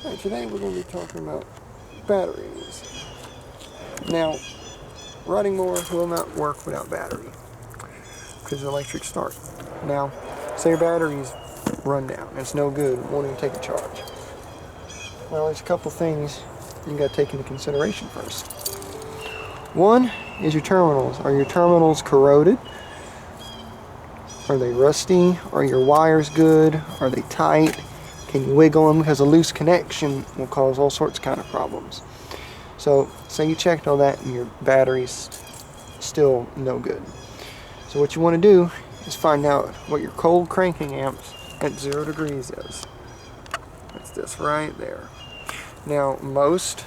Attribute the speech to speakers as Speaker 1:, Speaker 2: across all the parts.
Speaker 1: Alright, today we're going to be talking about batteries. Now, riding mower will not work without battery because of electric start. Now, say your battery's run down, it's no good, it won't even take a charge. Well, there's a couple things you got to take into consideration first. One is your terminals. Are your terminals corroded? Are they rusty? Are your wires good? Are they tight? Can you wiggle them? Because a loose connection will cause all sorts of kind of problems. So say you checked all that and your battery's still no good. So what you want to do is find out what your cold cranking amps at 0 degrees is. That's this right there. Now most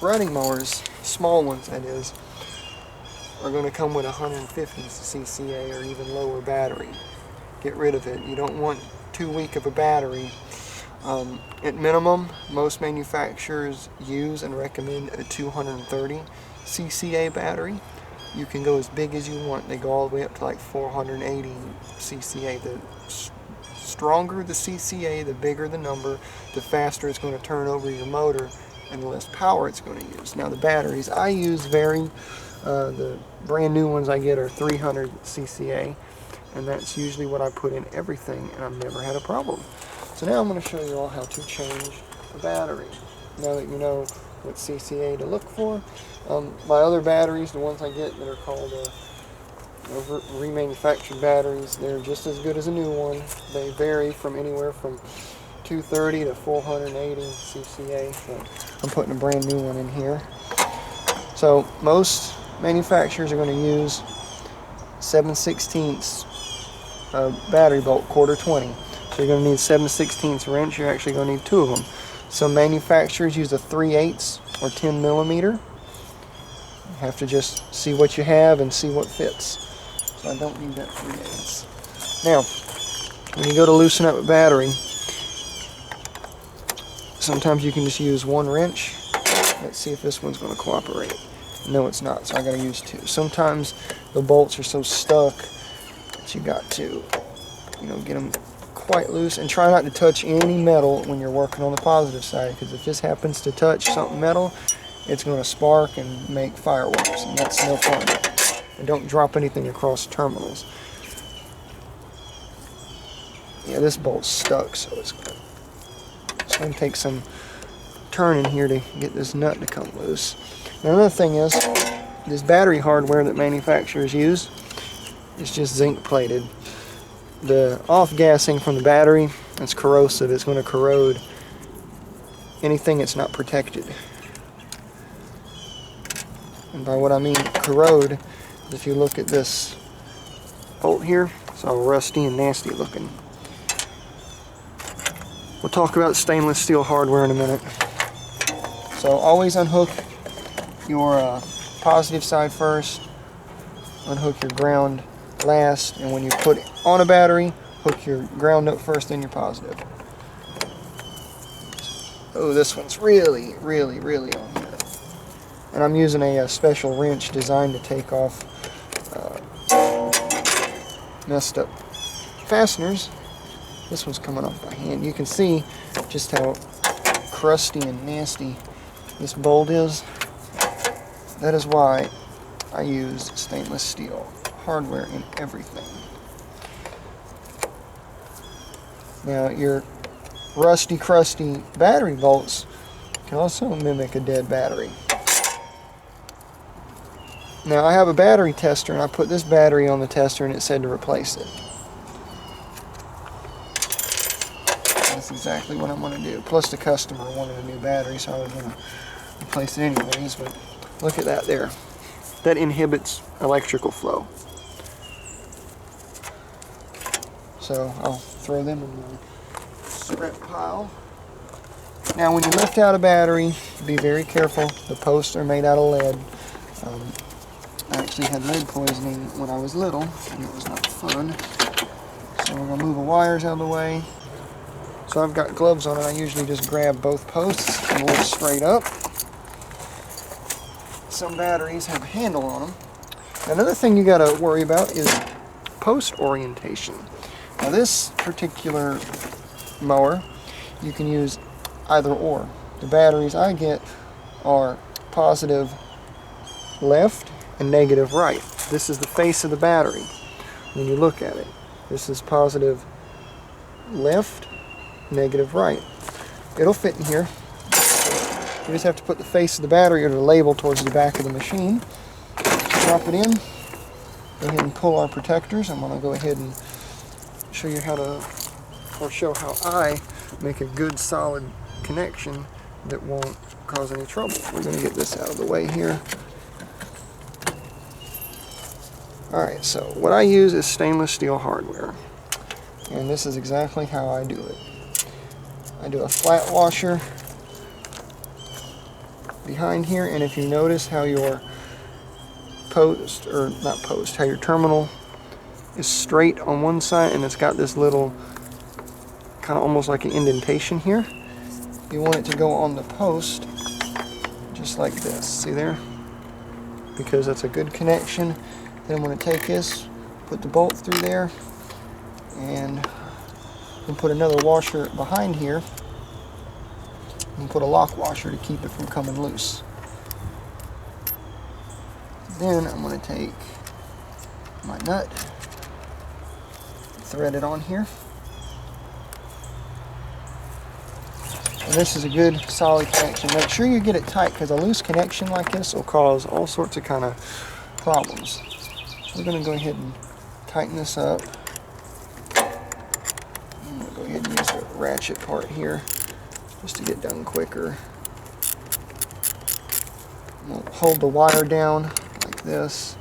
Speaker 1: riding mowers, small ones that is, are going to come with 150 CCA or even lower battery. Get rid of it. You don't want too weak of a battery. At minimum, most manufacturers use and recommend a 230 CCA battery. You can go as big as you want. They go all the way up to like 480 CCA. The stronger the CCA, the bigger the number, the faster it's going to turn over your motor and the less power it's going to use. Now the batteries I use vary. The brand new ones I get are 300 CCA, and that's usually what I put in everything, and I've never had a problem. So now I'm going to show you all how to change a battery. Now that you know what CCA to look for, my other batteries, the ones I get that are called remanufactured batteries, they're just as good as a new one. They vary from anywhere from 230 to 480 CCA. So I'm putting a brand new one in here. So most manufacturers are going to use 7/16 battery bolt, quarter 20. So you're going to need 7/16 wrench. You're actually going to need two of them. Some manufacturers use a 3/8 or 10 millimeter. You have to just see what you have and see what fits. So I don't need that 3/8. Now, when you go to loosen up a battery, sometimes you can just use one wrench. Let's see if this one's going to cooperate. No, it's not, so I got to use two. Sometimes the bolts are so stuck that you got to, get them quite loose, and try not to touch any metal when you're working on the positive side, because if this happens to touch something metal, it's going to spark and make fireworks, and that's no fun. And don't drop anything across terminals. Yeah, this bolt's stuck, so it's going to take some turning here to get this nut to come loose. Now another thing is, this battery hardware that manufacturers use is just zinc plated. The off-gassing from the battery, it's corrosive. It's going to corrode anything that's not protected. And by what I mean corrode, if you look at this bolt here, it's all rusty and nasty looking. We'll talk about stainless steel hardware in a minute. So always unhook your positive side first, unhook your ground last, and when you put it on a battery, hook your ground up first, then your positive. Oh, this one's really on here. And I'm using a special wrench designed to take off messed up fasteners. This one's coming off by hand. You can see just how crusty and nasty this bolt is. That is why I use stainless steel hardware in everything. Now your rusty, crusty battery bolts can also mimic a dead battery. Now I have a battery tester, and I put this battery on the tester and it said to replace it. That's exactly what I'm going to do. Plus the customer wanted a new battery, so I was going to replace it anyways, but look at that there. That inhibits electrical flow. So I'll throw them in the scrap pile. Now when you lift out a battery, be very careful. The posts are made out of lead. I actually had lead poisoning when I was little, and it was not fun. So we're going to move the wires out of the way. So I've got gloves on, and I usually just grab both posts and lift straight up. Some batteries have a handle on them. Another thing you got to worry about is post orientation. Now this particular mower, you can use either or. The batteries I get are positive left and negative right. This is the face of the battery. When you look at it, this is positive left, negative right. It'll fit in here. You just have to put the face of the battery or the label towards the back of the machine. Drop it in. Go ahead and pull our protectors. I'm going to go ahead and show you how to, or show how I make a good solid connection that won't cause any trouble. We're going to get this out of the way here. Alright, so what I use is stainless steel hardware. And this is exactly how I do it. I do a flat washer behind here, and if you notice how your post, or not post, how your terminal is straight on one side and it's got this little kind of almost like an indentation here, you want it to go on the post just like this. See there? Because that's a good connection. Then I'm going to take this, put the bolt through there, and then put another washer behind here and put a lock washer to keep it from coming loose. Then I'm going to take my nut, thread it on here. And this is a good solid connection. Make sure you get it tight, because a loose connection like this will cause all sorts of kind of problems. So we're going to go ahead and tighten this up. I'm going to go ahead and use the ratchet part here just to get done quicker. We'll hold the wire down like this.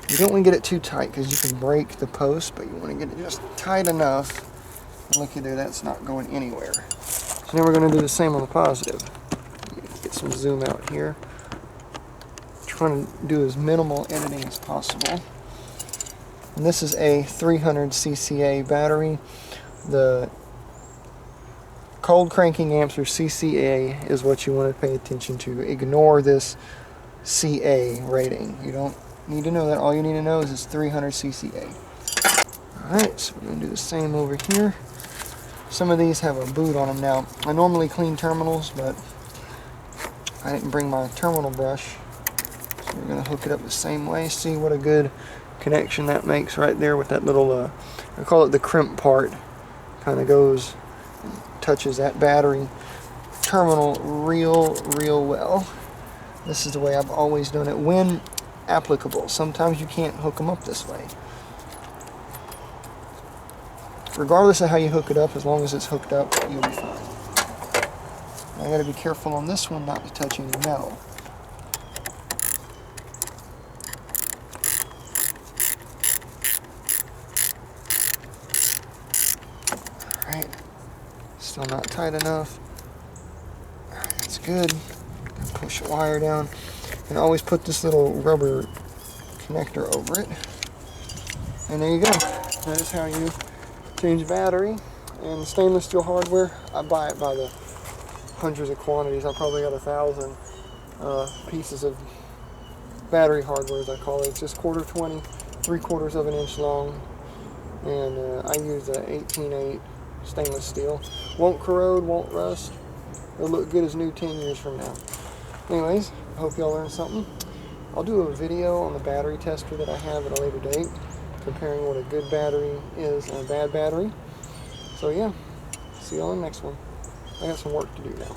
Speaker 1: You don't want to get it too tight because you can break the post, but you want to get it just tight enough. Looky there, that's not going anywhere. So now we're going to do the same on the positive. Get some zoom out here. Trying to do as minimal editing as possible. And this is a 300 CCA battery. The cold cranking amps, or CCA, is what you want to pay attention to. Ignore this CA rating. You don't need to know that. All you need to know is it's 300 CCA. Alright, so we're going to do the same over here. Some of these have a boot on them now. I normally clean terminals, but I didn't bring my terminal brush. So we're going to hook it up the same way. See what a good connection that makes right there with that little, I call it the crimp part. Kind of goes, touches that battery terminal real well. This is the way I've always done it when applicable. Sometimes you can't hook them up this way. Regardless of how you hook it up, as long as it's hooked up, you'll be fine. I gotta be careful on this one not to touch any metal. Alright, still not tight enough. Alright, that's good. Push the wire down. And always put this little rubber connector over it. And there you go. That is how you change battery. And stainless steel hardware, I buy it by the hundreds of quantities. I probably got 1,000 pieces of battery hardware, as I call it. It's just 1/4 20, 3/4 of an inch long, and I use a 18/8 stainless steel. Won't corrode, won't rust. It'll look good as new 10 years from now. Anyways, I hope y'all learned something. I'll do a video on the battery tester that I have at a later date, comparing what a good battery is and a bad battery. So yeah, see y'all in the next one. I got some work to do now.